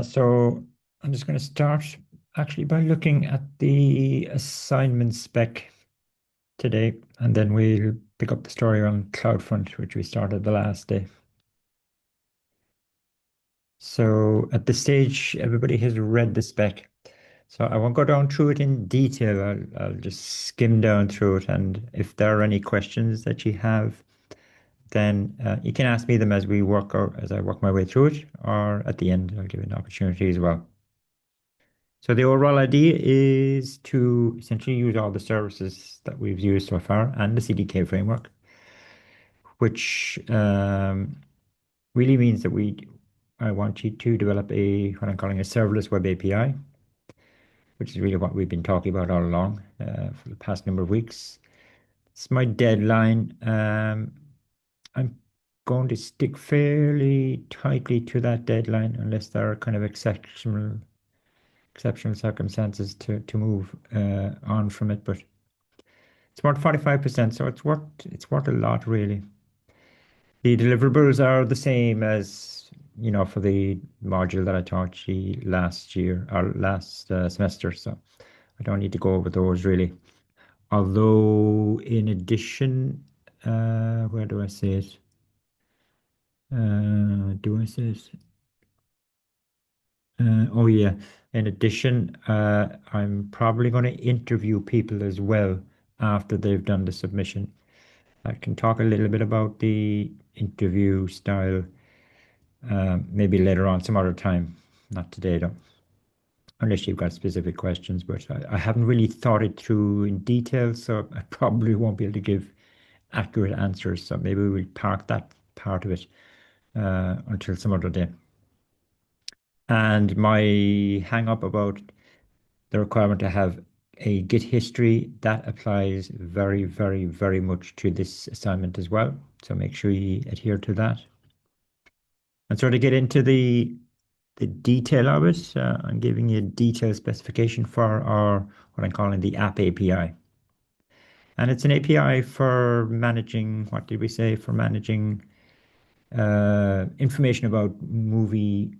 So I'm just going to start actually by looking at the assignment spec today, and then we'll pick up the story on CloudFront, which we started the last day. So at this stage, everybody has read the spec. So I won't go down through it in detail. I'll just skim down through it, and if there are any questions that you have, then you can ask me them as we work or as I work my way through it, or at the end, I'll give you an opportunity as well. So the overall idea is to essentially use all the services that we've used so far and the CDK framework, which really means that I want you to develop what I'm calling a serverless web API, which is really what we've been talking about all along for the past number of weeks. It's my deadline. I'm going to stick fairly tightly to that deadline unless there are kind of exceptional circumstances to move on from it, but it's about 45%, so it's worth a lot really. The deliverables are the same as for the module that I taught you last year or last semester, so I don't need to go over those really. Although in addition, where do I say it? Do I say it? Oh yeah. In addition, I'm probably going to interview people as well after they've done the submission. I can talk a little bit about the interview style, maybe later on, some other time, not today though, unless you've got specific questions. But I haven't really thought it through in detail, so I probably won't be able to give accurate answers. So maybe we'll park that part of it until some other day. And my hang up about the requirement to have a Git history, that applies very, very, very much to this assignment as well. So make sure you adhere to that. And so to get into the detail of it, I'm giving you a detailed specification for what I'm calling the app API. And it's an API for managing, what did we say, for managing information about movie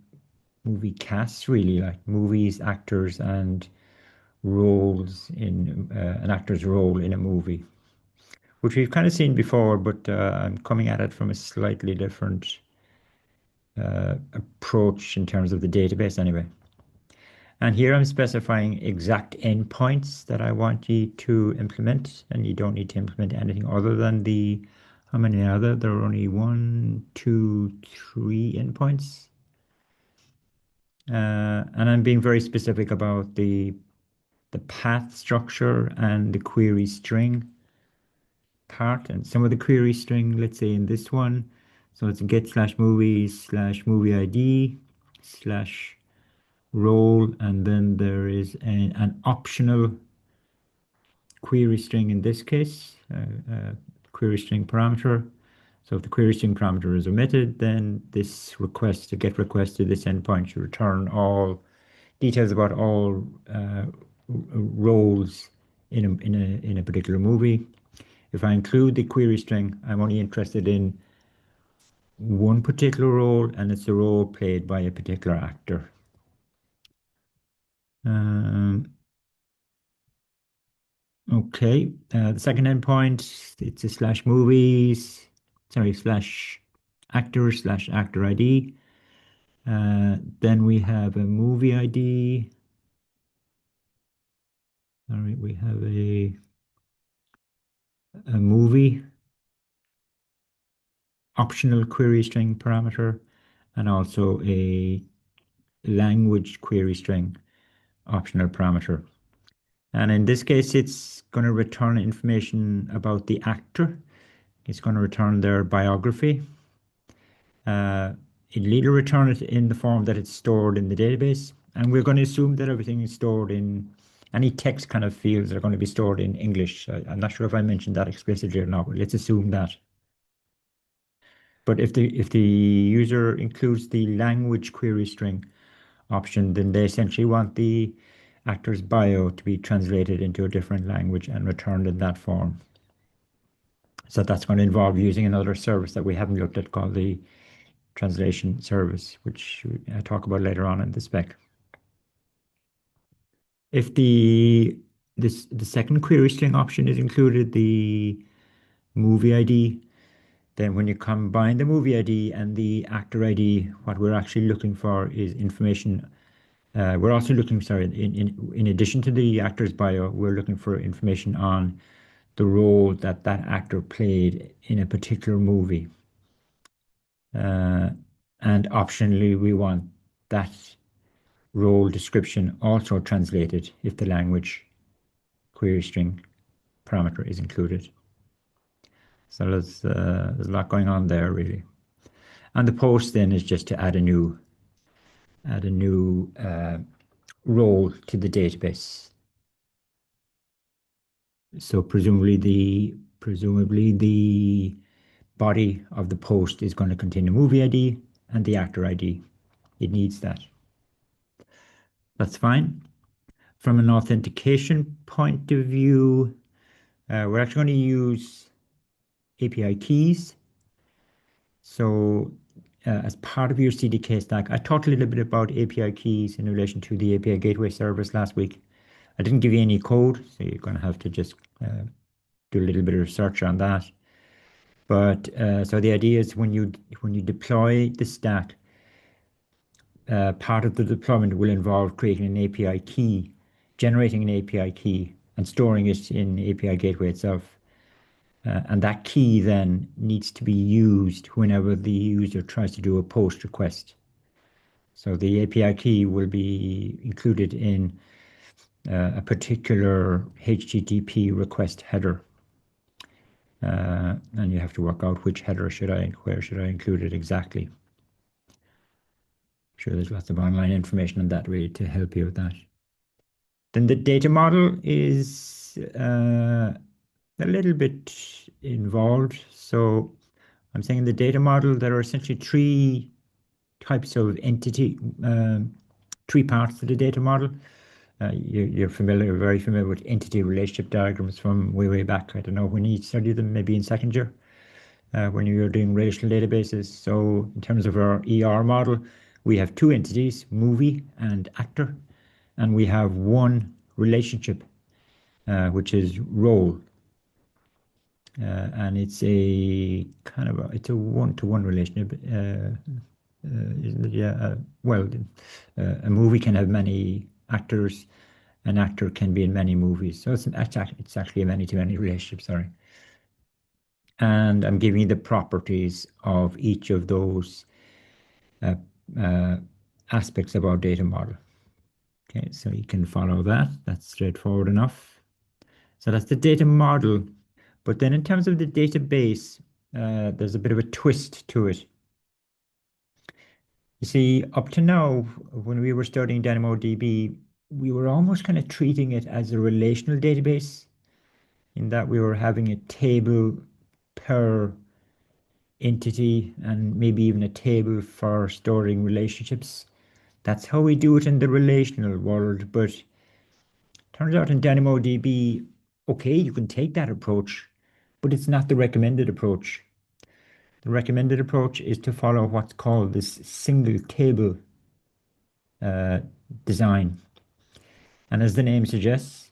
casts, really, like movies, actors, and roles in an actor's role in a movie, which we've kind of seen before, but I'm coming at it from a slightly different approach in terms of the database anyway. And here I'm specifying exact endpoints that I want you to implement, and you don't need to implement anything other than how many are there? There are only 1, 2, 3 endpoints. And I'm being very specific about the path structure and the query string part. And some of the query string, let's say in this one, so it's get /movies/movie ID /role, and then there is an optional query string in this case, query string parameter. So if the query string parameter is omitted, then this get request to this endpoint should return all details about all roles in a particular movie. If I include the query string, I'm only interested in one particular role, and it's a role played by a particular actor. Okay, the second endpoint, it's a /movies, sorry, /actor ID. Then we have a movie ID. All right, we have a movie optional query string parameter, and also a language query string optional parameter. And in this case, it's going to return information about the actor. It's going to return their biography. It'll either return it in the form that it's stored in the database, and we're going to assume that everything is stored in any text kind of fields are going to be stored in English. I'm not sure if I mentioned that explicitly or not, but let's assume that. But if the user includes the language query string option, then they essentially want the actor's bio to be translated into a different language and returned in that form. So that's going to involve using another service that we haven't looked at called the translation service, which I talk about later on in the spec. If the second query string option is included, the movie ID, then when you combine the movie ID and the actor ID, what we're actually looking for is information. We're also looking, sorry, in addition to the actor's bio, we're looking for information on the role that that actor played in a particular movie. And optionally, we want that role description also translated if the language query string parameter is included. So there's a lot going on there, really. And the post then is just to add a new role to the database. So presumably the body of the post is going to contain a movie ID and the actor ID. It needs that. That's fine. From an authentication point of view, we're actually going to use API keys. So as part of your CDK stack, I talked a little bit about API keys in relation to the API Gateway service last week. I didn't give you any code, so you're going to have to just do a little bit of research on that. But so the idea is when you deploy the stack, part of the deployment will involve creating an API key, generating an API key, and storing it in API Gateway itself. And that key then needs to be used whenever the user tries to do a post request. So the API key will be included in a particular HTTP request header. And you have to work out which header where should I include it exactly. I'm sure there's lots of online information on that really to help you with that. Then the data model is a little bit involved. So I'm saying in the data model, there are essentially three types of entity, three parts to the data model. You're very familiar with entity relationship diagrams from way back. I don't know when you studied them, maybe in second year, when you were doing relational databases. So in terms of our ER model, we have two entities, movie and actor, and we have one relationship, which is role. And it's a kind of it's a one-to-one relationship. Yeah, well, a movie can have many actors. An actor can be in many movies, so it's actually a many-to-many relationship. Sorry, and I'm giving you the properties of each of those aspects of our data model. Okay, so you can follow that. That's straightforward enough. So that's the data model. But then in terms of the database, there's a bit of a twist to it. You see, up to now, when we were studying DynamoDB, we were almost kind of treating it as a relational database in that we were having a table per entity and maybe even a table for storing relationships. That's how we do it in the relational world, but turns out in DynamoDB, okay, you can take that approach, but it's not the recommended approach. The recommended approach is to follow what's called this single table design. And as the name suggests,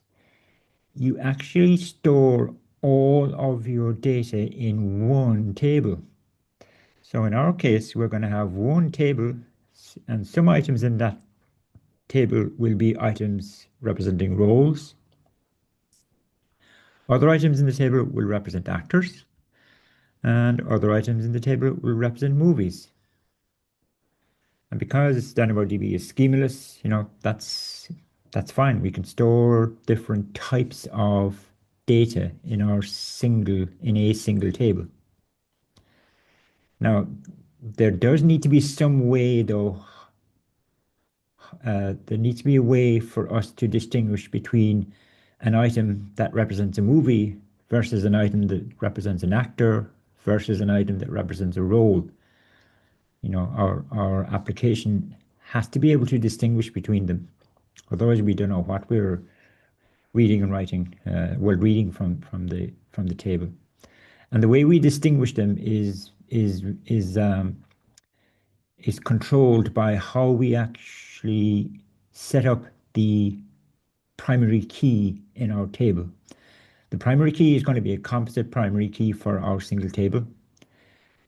you actually store all of your data in one table. So in our case, we're going to have one table, and some items in that table will be items representing roles. Other items in the table will represent actors, and other items in the table will represent movies. And because DynamoDB is schemaless, that's fine. We can store different types of data in a single table. Now, there does need to be some way, though. There needs to be a way for us to distinguish between an item that represents a movie versus an item that represents an actor versus an item that represents a role. Our application has to be able to distinguish between them. Otherwise, we don't know what we're reading and writing. We're reading from the table, and the way we distinguish them is is controlled by how we actually set up the primary key in our table. The primary key is going to be a composite primary key for our single table,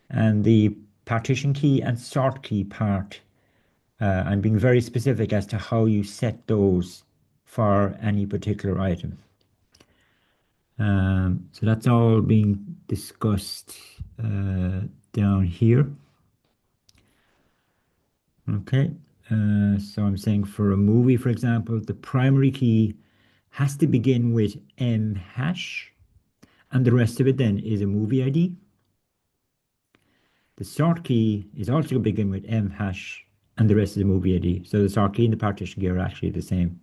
and the partition key and sort key part, I'm being very specific as to how you set those for any particular item. So that's all being discussed down here. Okay, so I'm saying for a movie, for example, the primary key has to begin with M hash, and the rest of it then is a movie ID. The sort key is also going to begin with M hash, and the rest is a movie ID. So the sort key and the partition key are actually the same.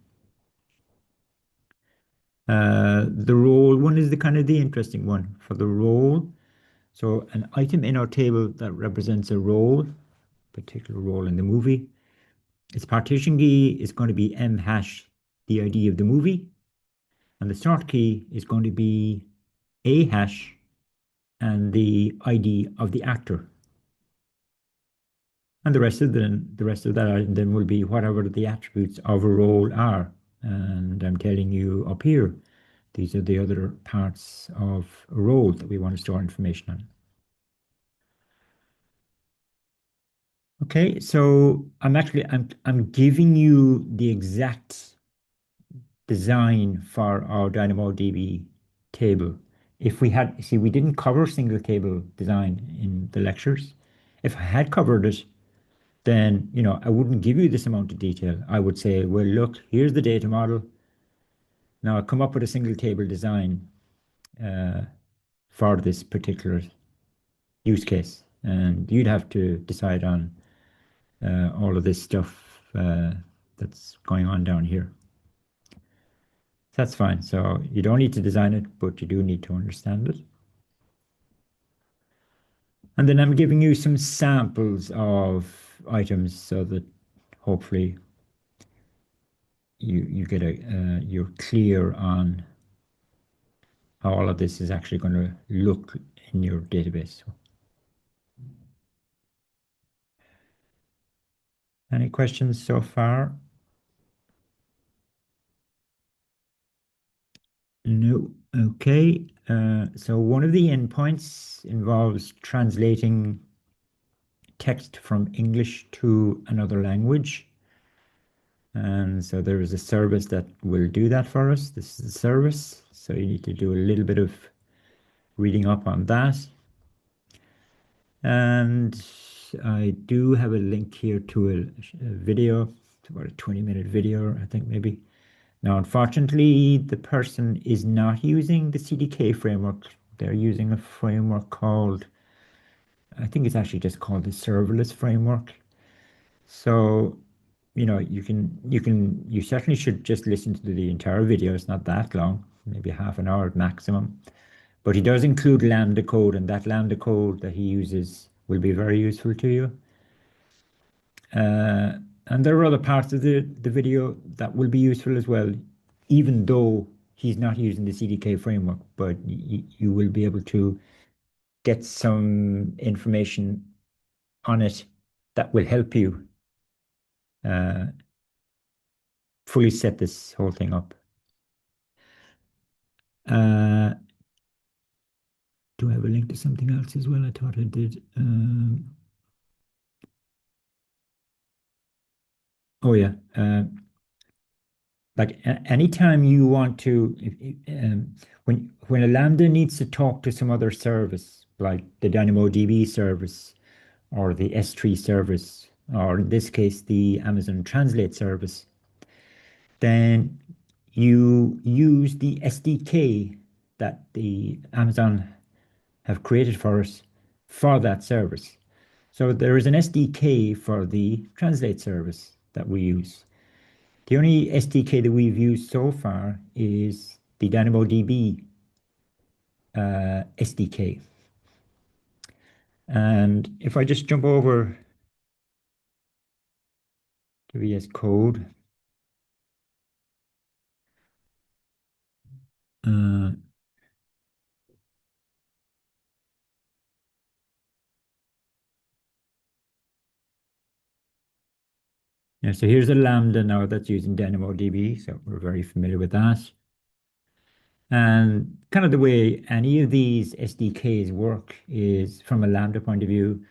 The role one is the kind of the interesting one. For the role, so an item in our table that represents a role, particular role in the movie, its partition key is going to be M hash, the ID of the movie, and the sort key is going to be A hash and the ID of the actor. And the rest of that item then will be whatever the attributes of a role are. And I'm telling you up here, these are the other parts of a role that we want to store information on. Okay, so I'm giving you the exact design for our DynamoDB table. If we had, see, we didn't cover single table design in the lectures. If I had covered it, then, I wouldn't give you this amount of detail. I would say, well, look, here's the data model. Now I come up with a single table design for this particular use case. And you'd have to decide on all of this stuff that's going on down here. That's fine. So you don't need to design it, but you do need to understand it. And then I'm giving you some samples of items so that hopefully you get you're clear on how all of this is actually going to look in your database. So, any questions so far? No. Okay. So one of the endpoints involves translating text from English to another language. And so there is a service that will do that for us. This is a service. So you need to do a little bit of reading up on that. And I do have a link here to a video. It's about a 20-minute video, I think maybe. Now, unfortunately, the person is not using the CDK framework. They're using a framework called, I think it's actually just called the serverless framework. So, you certainly should just listen to the entire video. It's not that long, maybe half an hour at maximum. But he does include Lambda code, and that Lambda code that he uses will be very useful to you. And there are other parts of the video that will be useful as well, even though he's not using the CDK framework, but you will be able to get some information on it that will help you fully set this whole thing up. Do I have a link to something else as well? I thought I did. Oh yeah. Like anytime you want to, when a Lambda needs to talk to some other service, like the DynamoDB service or the S3 service, or in this case, the Amazon Translate service, then you use the SDK that the Amazon have created for us for that service. So there is an SDK for the Translate service that we use. The only SDK that we've used so far is the DynamoDB SDK. And if I just jump over to VS Code, uh, Yeah, so here's a Lambda now that's using DynamoDB, so we're very familiar with that. And kind of the way any of these SDKs work is, from a Lambda point of view,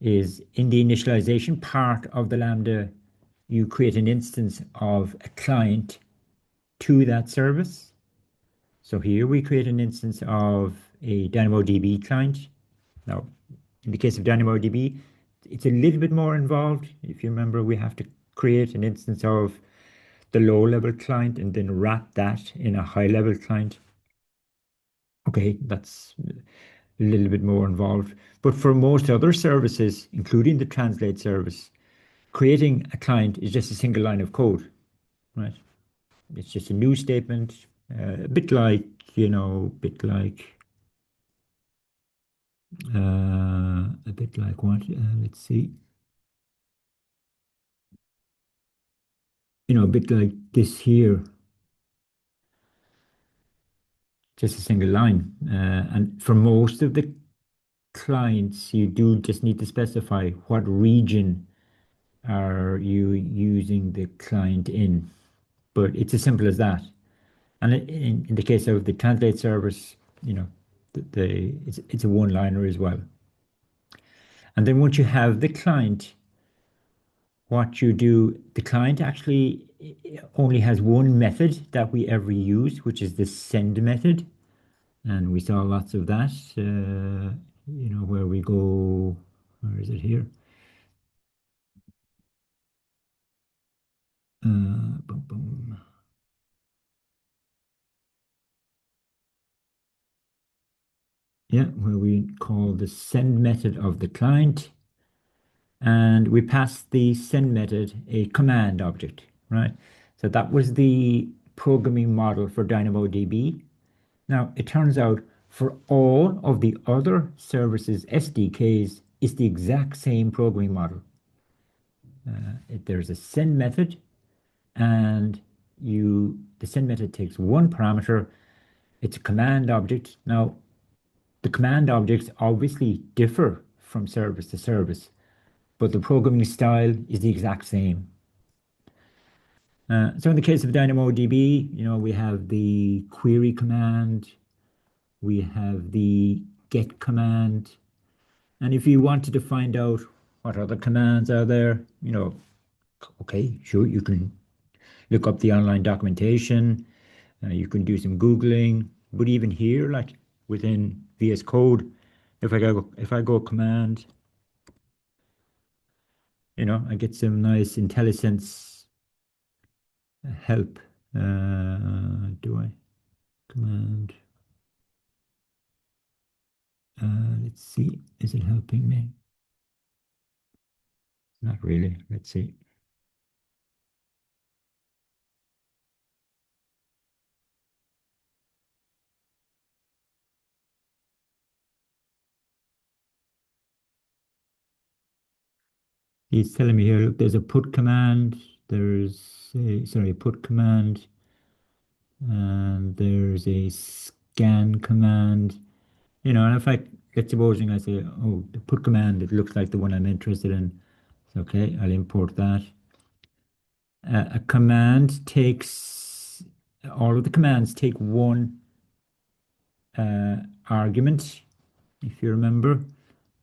is in the initialization part of the Lambda, you create an instance of a client to that service. So here we create an instance of a DynamoDB client. Now, in the case of DynamoDB, it's a little bit more involved. If you remember, we have to create an instance of the low-level client and then wrap that in a high-level client. Okay, that's a little bit more involved. But for most other services, including the Translate service, creating a client is just a single line of code, right? It's just a new statement, a bit like, a bit like what? Let's see. A bit like this here, just a single line. And for most of the clients, you do just need to specify what region are you using the client in. But it's as simple as that. And in the case of the Translate service, it's a one-liner as well. And then once you have the client, what you do, the client actually only has one method that we ever use, which is the send method. And we saw lots of that, where we go, where is it here? Boom, boom. Yeah, where we call the send method of the client, and we pass the send method a command object, right? So that was the programming model for DynamoDB. Now, it turns out for all of the other services SDKs, it's the exact same programming model. There's a send method, and the send method takes one parameter. It's a command object. Now, the command objects obviously differ from service to service, but the programming style is the exact same. So in the case of DynamoDB, we have the query command, we have the get command, and if you wanted to find out what other commands are there, okay, sure, you can look up the online documentation, you can do some Googling, but even here, like within VS Code, if I go command, I get some nice IntelliSense help. Do I command? Let's see, is it helping me? Not really. Let's see. He's telling me here, look, there's a put command, a put command, and there's a scan command, and if let's supposing I say, oh, the put command, it looks like the one I'm interested in. So, okay, I'll import that. A command takes, all of the commands take one argument, if you remember.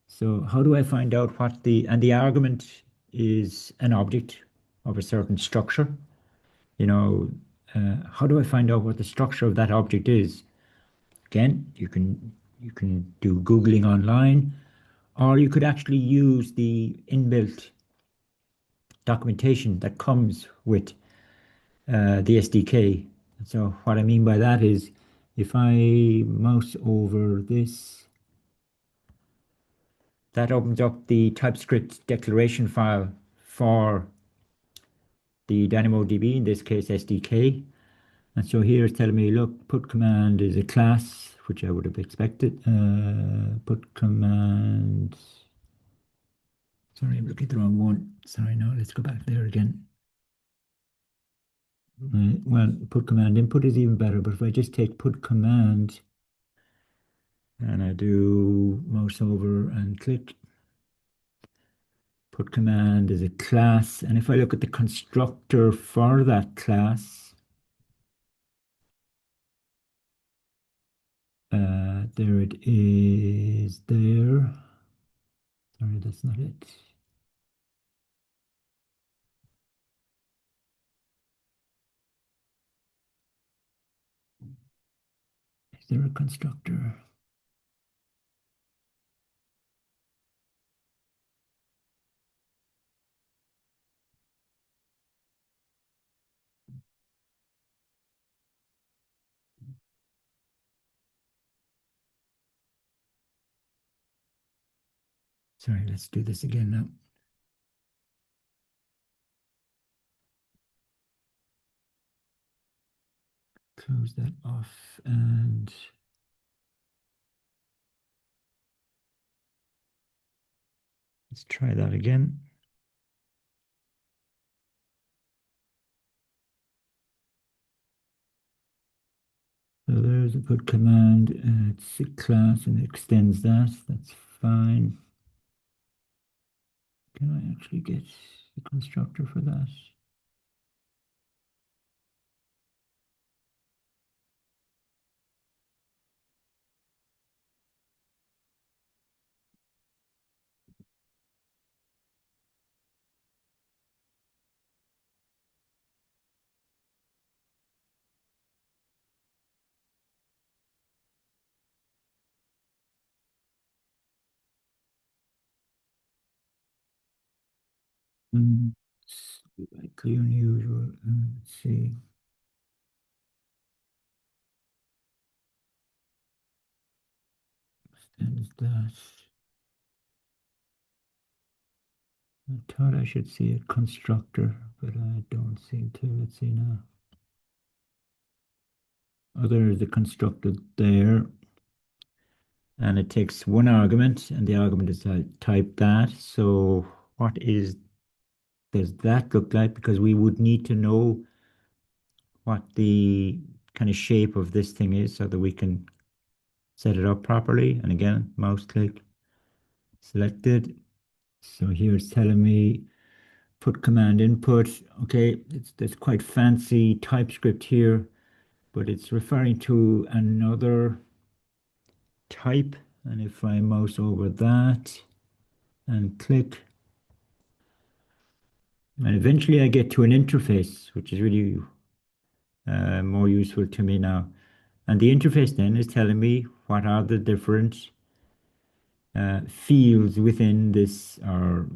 So how do I find out and the argument is an object of a certain structure. How do I find out what the structure of that object is? Again, you can do Googling online, or you could actually use the inbuilt documentation that comes with the SDK. So what I mean by that is, if I mouse over this, that opens up the TypeScript declaration file for the DynamoDB, in this case SDK. And so here it's telling me, look, put command is a class, which I would have expected. Put command. Sorry, I'm looking at the wrong one. Sorry, no, let's go back there again. Well, put command input is even better, but if I just take put command and I do mouse over and click, Put command is a class, and if I look at the constructor for that class, there it is there. Sorry, that's not it. Is there a constructor? Sorry, let's do this again now. Close that off and let's try that again. So there's a put command. It's a class and it extends that. That's fine. Can I actually get the constructor for that? Mm, Likely unusual. Let's see. Extends that. I thought I should see a constructor, but I don't seem to. Let's see now. Oh, there's the constructor there. And it takes one argument, and the argument is type that. So what does that look like? Because we would need to know what the kind of shape of this thing is so that we can set it up properly. And again, mouse click, selected. So here it's telling me put command input. Okay, there's quite fancy TypeScript here, but it's referring to another type. And if I mouse over that and click, and eventually I get to an interface, which is really more useful to me now. And the interface then is telling me what are the different fields within this, or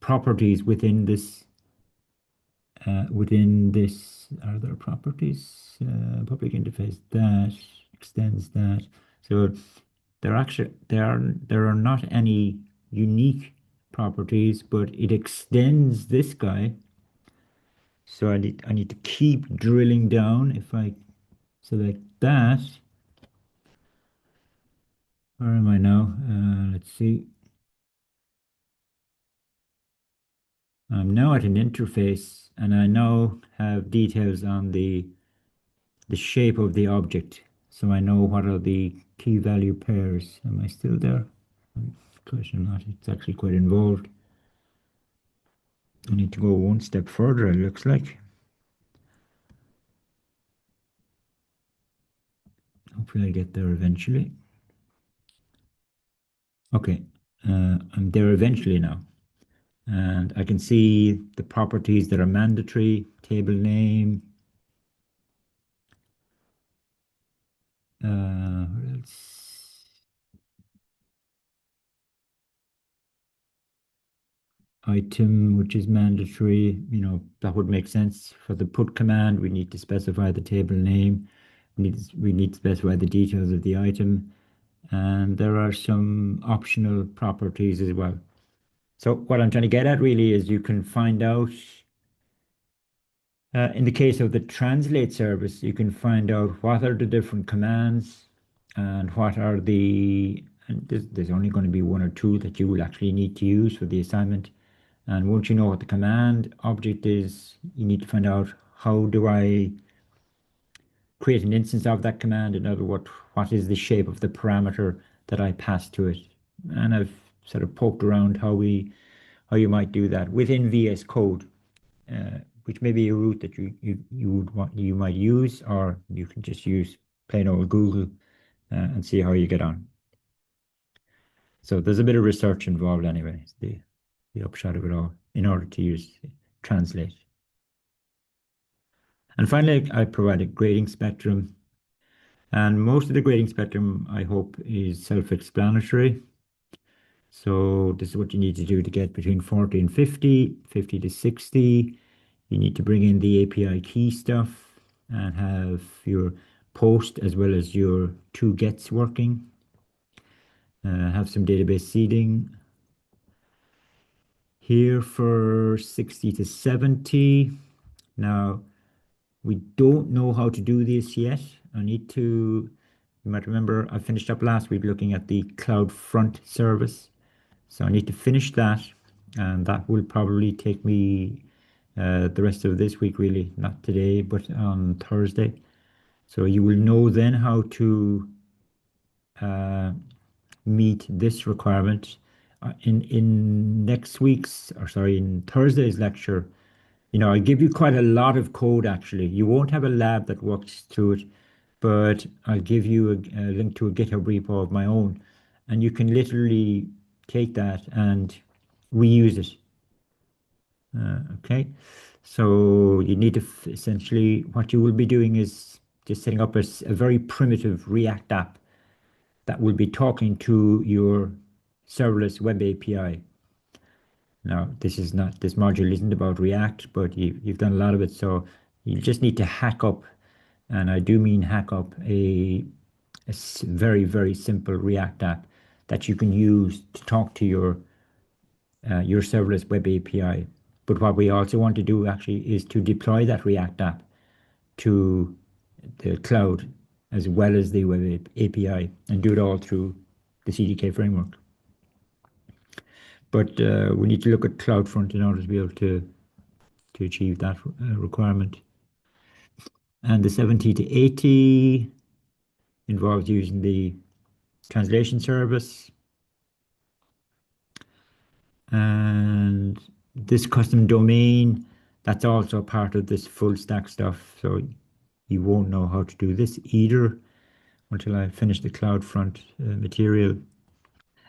properties within this. Are there properties? Public interface that extends that. So there are not any unique properties, but it extends this guy. So I need to keep drilling down. If I select that, where am I now? Let's see. I'm now at an interface, and I now have details on the shape of the object. So I know what are the key value pairs. Am I still there? Question not. It's actually quite involved. I need to go one step further, it looks like. Hopefully I'll get there eventually. Okay, I'm there eventually now. And I can see the properties that are mandatory, table name. What else? Item, which is mandatory. That would make sense. For the put command, we need to specify the table name. We need to specify the details of the item. And there are some optional properties as well. So what I'm trying to get at really is you can find out, in the case of the translate service, you can find out what are the different commands and what are and there's only going to be one or two that you will actually need to use for the assignment. And once you know what the command object is, you need to find out how do I create an instance of that command. In other words, what is the shape of the parameter that I pass to it? And I've sort of poked around how we how you might do that within VS Code, which may be a route that you might use, or you can just use plain old Google and see how you get on. So there's a bit of research involved anyway, is the upshot of it all, in order to use Translate. And finally, I provide a grading spectrum. And most of the grading spectrum, I hope, is self-explanatory. So this is what you need to do to get between 40 and 50, 50 to 60. You need to bring in the API key stuff and have your post as well as your two gets working. Have some database seeding here for 60 to 70. Now, we don't know how to do this yet. You might remember I finished up last week looking at the CloudFront service. So I need to finish that, and that will probably take me the rest of this week, really, not today, but on Thursday. So you will know then how to meet this requirement. In Thursday's lecture, I give you quite a lot of code actually. You won't have a lab that works through it, but I'll give you a link to a GitHub repo of my own, and you can literally take that and reuse it. Okay, so you need to essentially, what you will be doing is just setting up a very primitive React app that will be talking to your serverless web API. Now, this module isn't about React, but you've done a lot of it, so you just need to hack up, and I do mean hack up a very, very simple React app that you can use to talk to your serverless web API. But what we also want to do actually is to deploy that React app to the cloud as well as the web API, and do it all through the CDK framework. But we need to look at CloudFront in order to be able to achieve that requirement. And the 70 to 80 involves using the translation service. And this custom domain, that's also part of this full stack stuff. So you won't know how to do this either until I finish the CloudFront material.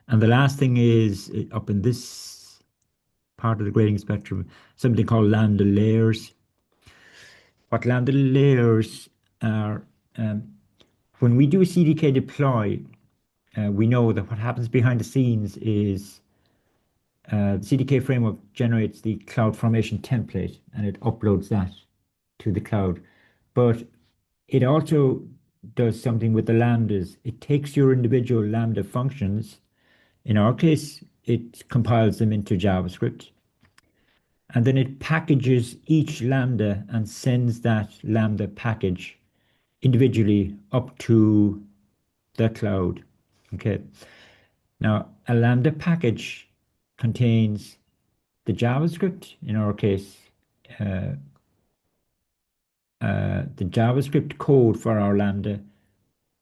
And the last thing is up in this part of the grading spectrum, something called Lambda layers. What Lambda layers are, when we do a CDK deploy, we know that what happens behind the scenes is the CDK framework generates the CloudFormation template and it uploads that to the cloud. But it also does something with the lambdas. It takes your individual lambda functions. In our case, it compiles them into JavaScript. And then it packages each lambda and sends that lambda package individually up to the cloud. Okay. Now, a lambda package contains the JavaScript, in our case, the JavaScript code for our Lambda,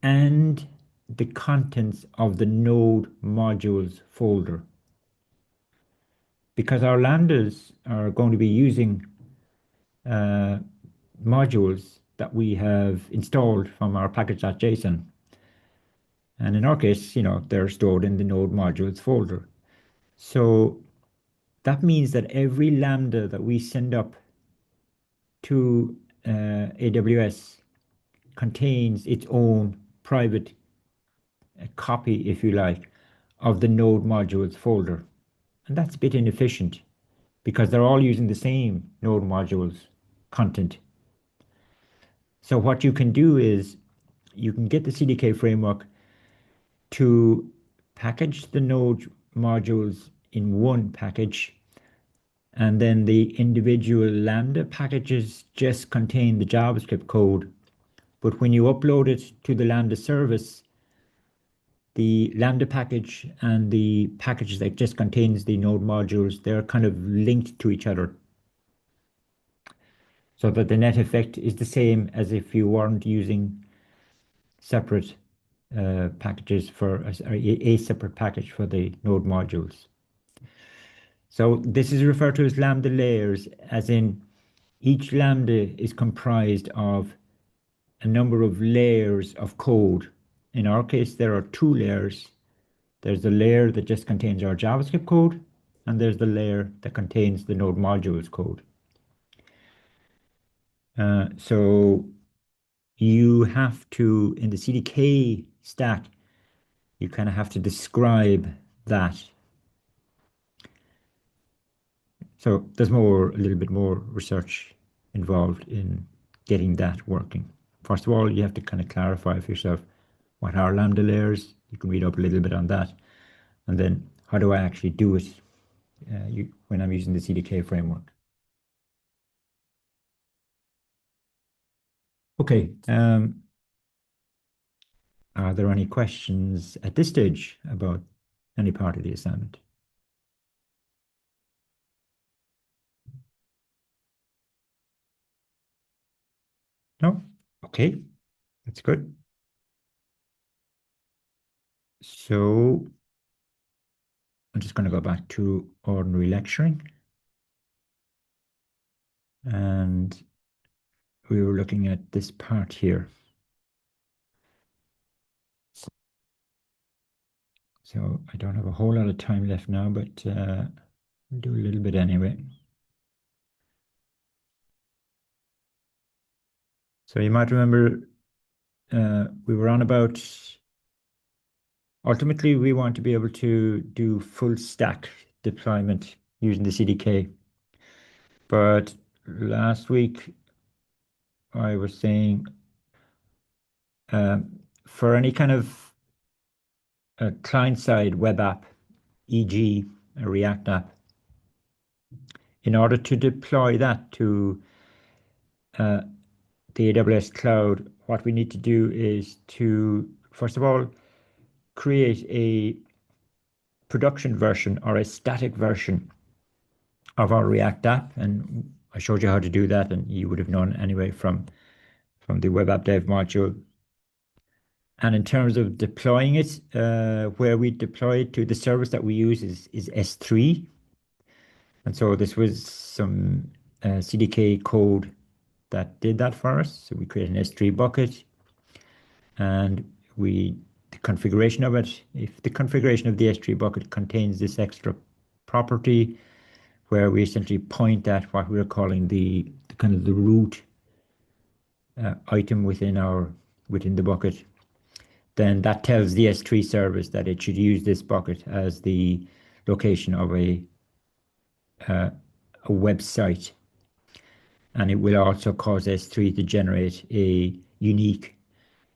and the contents of the node modules folder. Because our Lambdas are going to be using modules that we have installed from our package.json. And in our case, they're stored in the node modules folder. So that means that every Lambda that we send up to AWS contains its own private copy, if you like, of the node modules folder. And that's a bit inefficient because they're all using the same node modules content. So what you can do is you can get the CDK framework to package the node modules in one package, and then the individual Lambda packages just contain the JavaScript code. But when you upload it to the Lambda service, the Lambda package and the package that just contains the node modules, they're kind of linked to each other, so that the net effect is the same as if you weren't using separate packages for a separate package for the node modules. So this is referred to as Lambda layers, as in each Lambda is comprised of a number of layers of code. In our case, there are two layers. There's the layer that just contains our JavaScript code, and there's the layer that contains the Node modules code. So you have to, in the CDK stack, you kind of have to describe that. So there's a little bit more research involved in getting that working. First of all, you have to kind of clarify for yourself what are Lambda layers. You can read up a little bit on that. And then how do I actually do it when I'm using the CDK framework? Okay. Are there any questions at this stage about any part of the assignment? No? Okay, that's good. So I'm just going to go back to ordinary lecturing. And we were looking at this part here. So I don't have a whole lot of time left now, but I'll do a little bit anyway. So you might remember we were on about, ultimately we want to be able to do full stack deployment using the CDK. But last week I was saying for any kind of client-side web app, e.g. a React app, in order to deploy that to the AWS cloud, what we need to do is to, first of all, create a production version or a static version of our React app. And I showed you how to do that, and you would have known anyway from the web app dev module. And in terms of deploying it, where we deploy it to, the service that we use is S3. And so this was some CDK code that did that for us. So we created an S3 bucket, and the configuration of it, if the configuration of the S3 bucket contains this extra property where we essentially point at what we're calling the kind of the root item within the bucket, then that tells the S3 service that it should use this bucket as the location of a website. And it will also cause S3 to generate a unique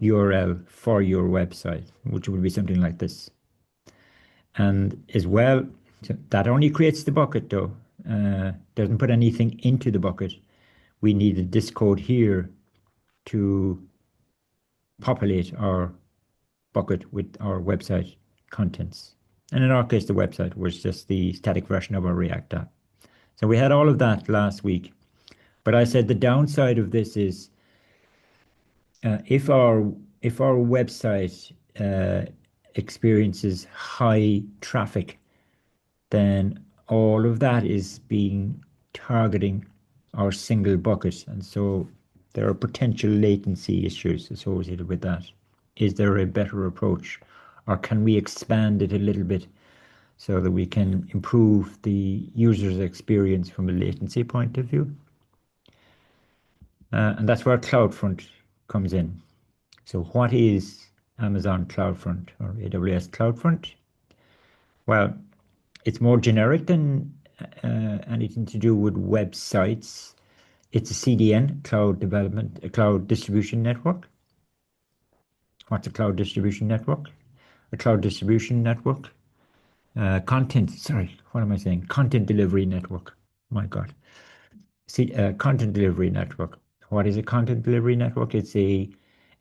URL for your website, which will be something like this. And as well, so that only creates the bucket though, doesn't put anything into the bucket. We needed this code here to populate our bucket with our website contents. And in our case, the website was just the static version of our React app. So we had all of that last week. But I said the downside of this is if our website experiences high traffic, then all of that is being targeting our single bucket. And so there are potential latency issues associated with that. Is there a better approach, or can we expand it a little bit so that we can improve the user's experience from a latency point of view? And that's where CloudFront comes in. So what is Amazon CloudFront or AWS CloudFront? Well, it's more generic than anything to do with websites. It's a CDN, a cloud distribution network. What's a cloud distribution network? A cloud distribution network. Content delivery network. My God. See, content delivery network. What is a content delivery network? It's a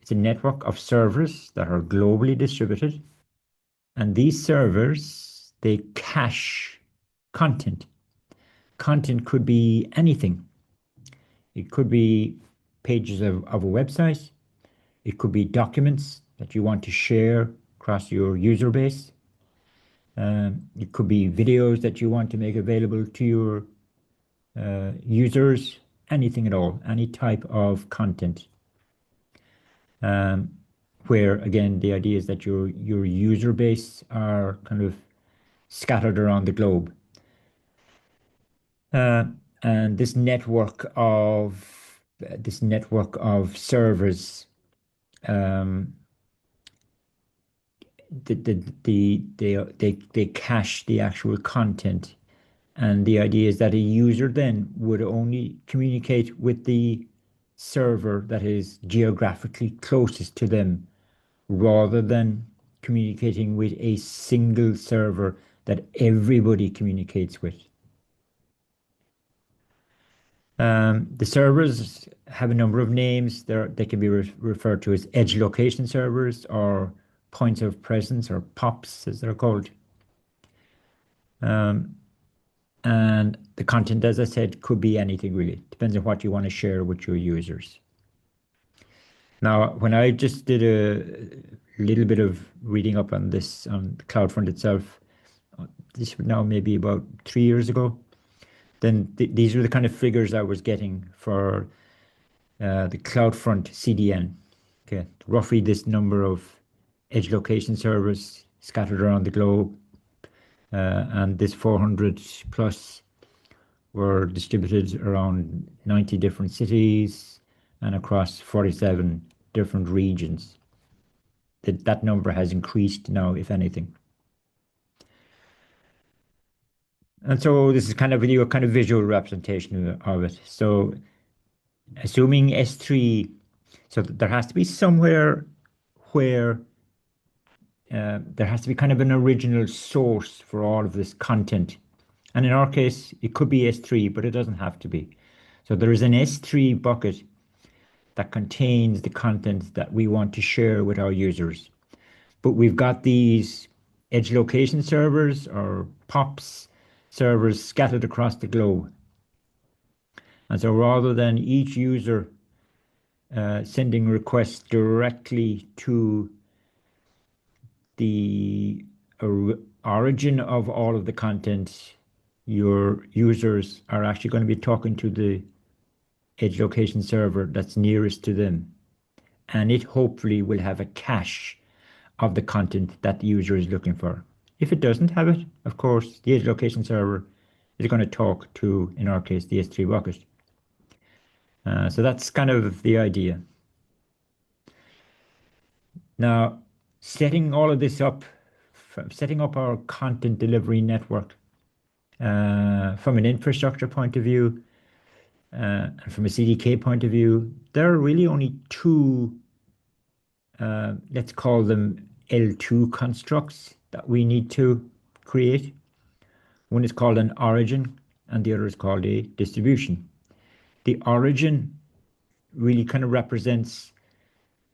network of servers that are globally distributed, and these servers, they cache content. Content could be anything. It could be pages of a website. It could be documents that you want to share across your user base. It could be videos that you want to make available to your users, anything at all, any type of content. Where again, the idea is that your user base are kind of scattered around the globe. And this network of servers, um, they cache the actual content. And the idea is that a user then would only communicate with the server that is geographically closest to them, rather than communicating with a single server that everybody communicates with. The servers have a number of names. They can be referred to as edge location servers or points of presence, or POPs as they're called. Um, and the content, as I said, could be anything really. Depends on what you want to share with your users. Now, when I just did a little bit of reading up on this, on CloudFront itself, this was now maybe about 3 years ago, then these were the kind of figures I was getting for the CloudFront CDN. Okay, roughly this number of edge location servers scattered around the globe, and this 400 plus were distributed around 90 different cities and across 47 different regions. That number has increased now, if anything. And so this is kind of a kind of visual representation of it. So assuming S3, so there has to be somewhere where there has to be kind of an original source for all of this content. And in our case, it could be S3, but it doesn't have to be. So there is an S3 bucket that contains the content that we want to share with our users. But we've got these edge location servers, or POPs servers, scattered across the globe. And so rather than each user sending requests directly to the origin of all of the content, your users are actually going to be talking to the edge location server that's nearest to them. And it hopefully will have a cache of the content that the user is looking for. If it doesn't have it, of course, the edge location server is going to talk to, in our case, the S3 bucket. So that's kind of the idea. Now, setting all of this up, setting up our content delivery network from an infrastructure point of view and from a CDK point of view, there are really only two, let's call them L2 constructs that we need to create. One is called an origin and the other is called a distribution. The origin really kind of represents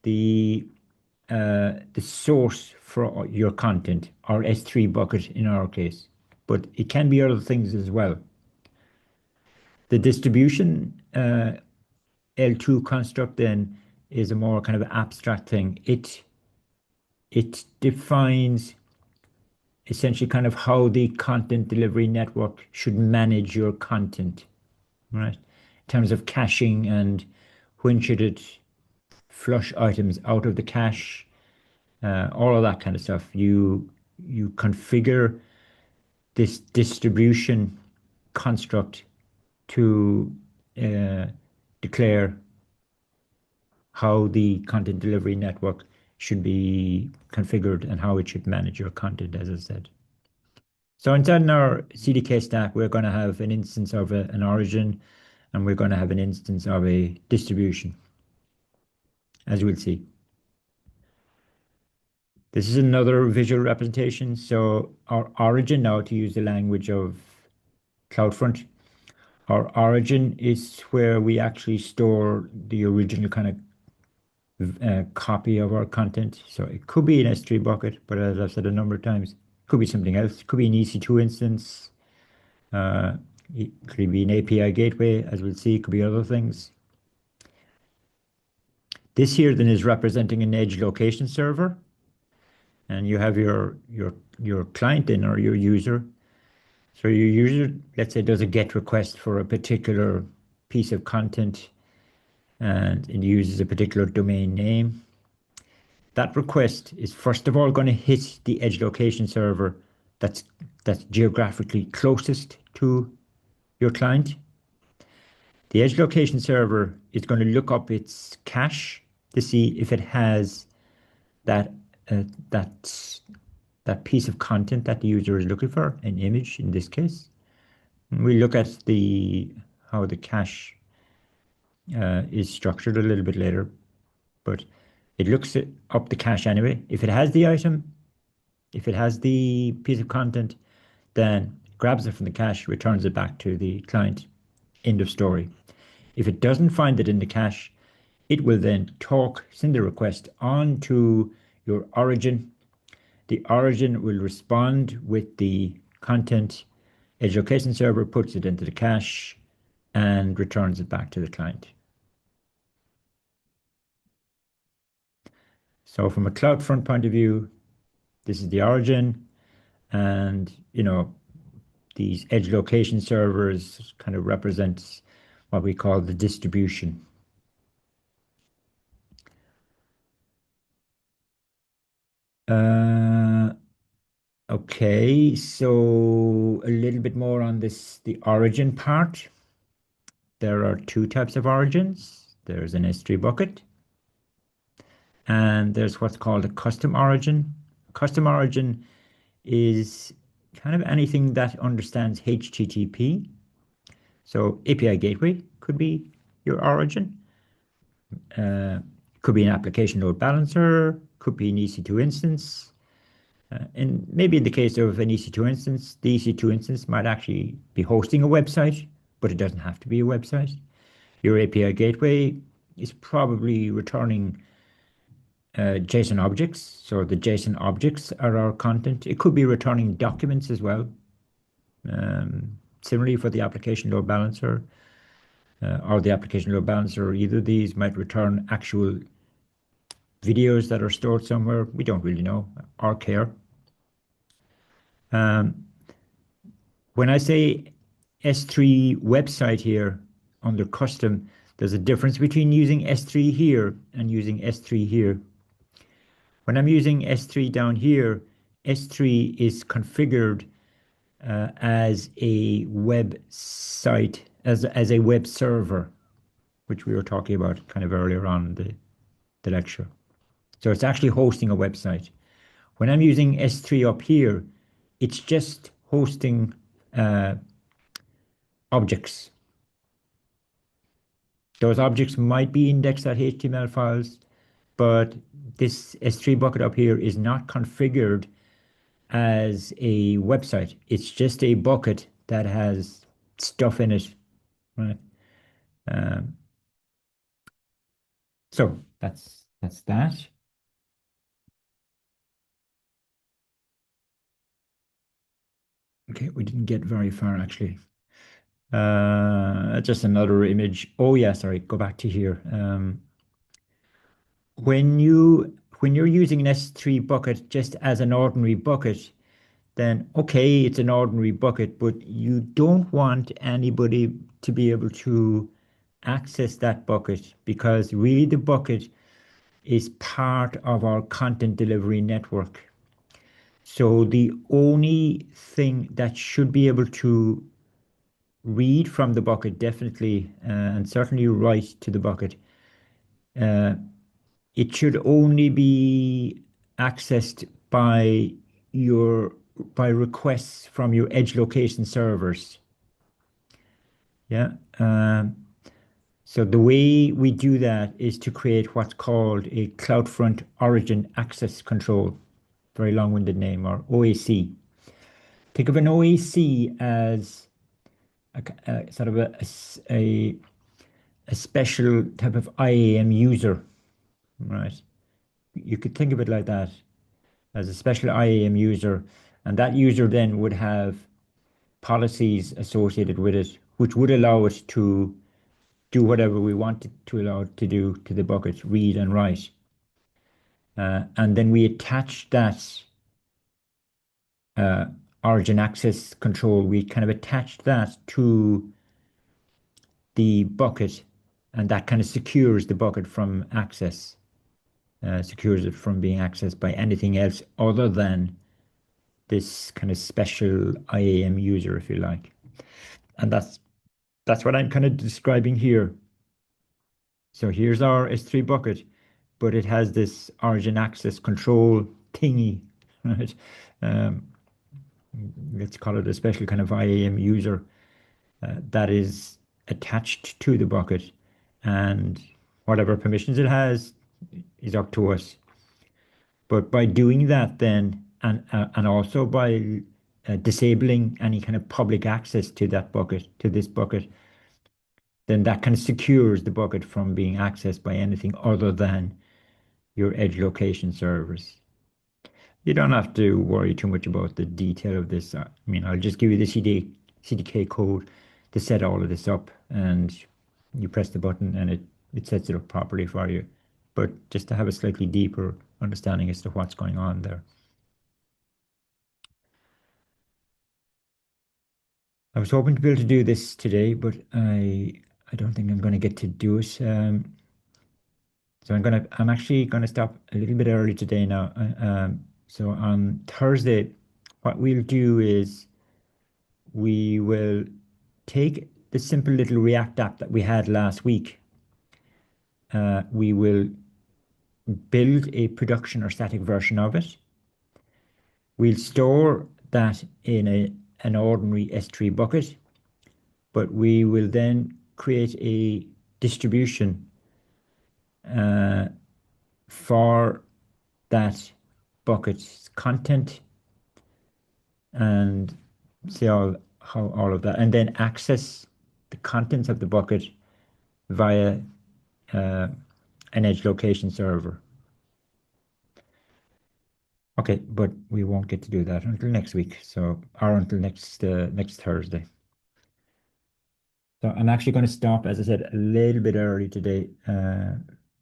the source for your content, or S3 bucket in our case, but it can be other things as well. The distribution L2 construct then is a more kind of abstract thing. It defines essentially kind of how the content delivery network should manage your content, right? In terms of caching and when should it flush items out of the cache, all of that kind of stuff. You configure this distribution construct to declare how the content delivery network should be configured and how it should manage your content, as I said. So inside our CDK stack, we're going to have an instance of an origin, and we're going to have an instance of a distribution, as we'll see. This is another visual representation. So our origin, now to use the language of CloudFront, our origin is where we actually store the original kind of copy of our content. So it could be an S3 bucket, but as I've said a number of times, it could be something else. It could be an EC2 instance. It could be an API gateway, as we'll see. It could be other things. This here then is representing an edge location server. and you have your client in or your user. So your user, let's say, does a GET request for a particular piece of content, and it uses a particular domain name. That request is first of all going to hit the edge location server that's geographically closest to your client. The edge location server is going to look up its cache to see if it has that uh, that that piece of content that the user is looking for, an image in this case. And we look at the how the cache is structured a little bit later, but it looks up the cache anyway. If it has the item, if it has the piece of content, then it grabs it from the cache, returns it back to the client. End of story. If it doesn't find it in the cache, it will then send a request on to your origin. The origin will respond with the content. Edge location server puts it into the cache and returns it back to the client. So from a CloudFront point of view, this is the origin, and these edge location servers kind of represents what we call the distribution. Okay, so a little bit more on the origin part. There are two types of origins. There's an S3 bucket, and there's what's called a custom origin. Custom origin is kind of anything that understands HTTP. So API gateway could be your origin. Could be an application load balancer, could be an EC2 instance. And maybe in the case of an EC2 instance, the EC2 instance might actually be hosting a website, but it doesn't have to be a website. Your API gateway is probably returning JSON objects. So the JSON objects are our content. It could be returning documents as well. Similarly for the application load balancer, or the application load balancer, or either of these might return actual videos that are stored somewhere. We don't really know or care. When I say S3 website here under custom, there's a difference between using S3 here and using S3 here. When I'm using S3 down here, S3 is configured as a website, as a web server, which we were talking about kind of earlier on in the lecture. So it's actually hosting a website. When I'm using S3 up here, it's just hosting objects. Those objects might be index.html files, but this S3 bucket up here is not configured as a website. It's just a bucket that has stuff in it, right? So that's that. Okay, we didn't get very far actually. Just another image. Oh yeah, sorry, go back to here. When you're using an S3 bucket just as an ordinary bucket, then okay, it's an ordinary bucket, but you don't want anybody to be able to access that bucket, because really the bucket is part of our content delivery network. So the only thing that should be able to read from the bucket, definitely, and certainly write to the bucket, it should only be accessed by requests from your edge location servers. Yeah. So the way we do that is to create what's called a CloudFront Origin Access Control, very long-winded name, or OAC. Think of an OAC as a sort of a special type of IAM user, right? You could think of it like that, as a special IAM user, and that user then would have policies associated with it, which would allow it to do whatever we want it to allow it to do to the bucket, read and write. And then we attach that uh, origin access control. We kind of attach that to the bucket, and that kind of secures the bucket from access, secures it from being accessed by anything else other than this kind of special IAM user, if you like. And that's what I'm kind of describing here. So here's our S3 bucket, but it has this origin access control thingy, right? Um, let's call it a special kind of IAM user that is attached to the bucket, and whatever permissions it has is up to us. But by doing that, then, and also by disabling any kind of public access to that bucket, to this bucket, then that kind of secures the bucket from being accessed by anything other than your edge location servers. You don't have to worry too much about the detail of this. I mean, I'll just give you the CDK code to set all of this up, and you press the button and it sets it up properly for you. But just to have a slightly deeper understanding as to what's going on there. I was hoping to be able to do this today, but I don't think I'm going to get to do it. So I'm actually gonna stop a little bit early today now. So on Thursday, what we'll do is we will take the simple little React app that we had last week. We will build a production or static version of it. We'll store that in an ordinary S3 bucket, but we will then create a distribution for that bucket's content and see how all of that, and then access the contents of the bucket via uh, an edge location server. Okay, but we won't get to do that until next week, or until next Thursday. So I'm actually going to stop, as I said, a little bit early today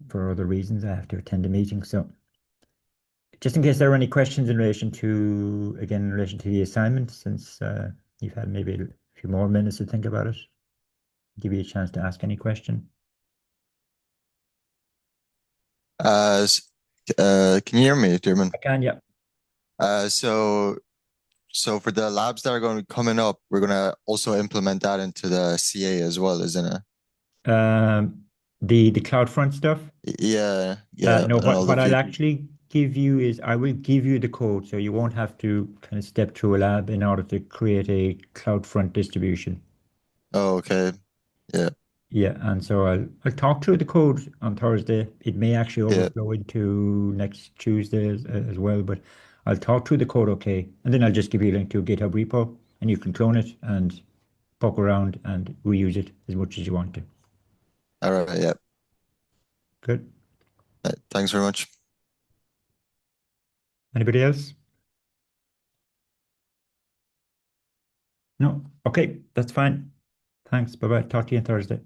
for other reasons. I have to attend a meeting. So just in case there are any questions in relation to, again, in relation to the assignment, since you've had maybe a few more minutes to think about it, give you a chance to ask any question. Can you hear me, Dermot? I can, yeah. Uh, so so for the labs that are going to be coming up, we're going to also implement that into the CA as well, isn't it? The CloudFront stuff. Yeah, yeah, No, and all the what I'll feet. actually give you is I will give you the code, so you won't have to kind of step through a lab in order to create a CloudFront distribution. Oh, okay. Yeah, Yeah, and so I'll talk through the code on Thursday. It may actually yeah. overflow into next Tuesday as well, but I'll talk through the code, okay, and then I'll just give you a link to a GitHub repo, and you can clone it and poke around and reuse it as much as you want to. All right, yeah. Good. Thanks very much. Anybody else? No? Okay, that's fine. Thanks. Bye bye. Talk to you on Thursday.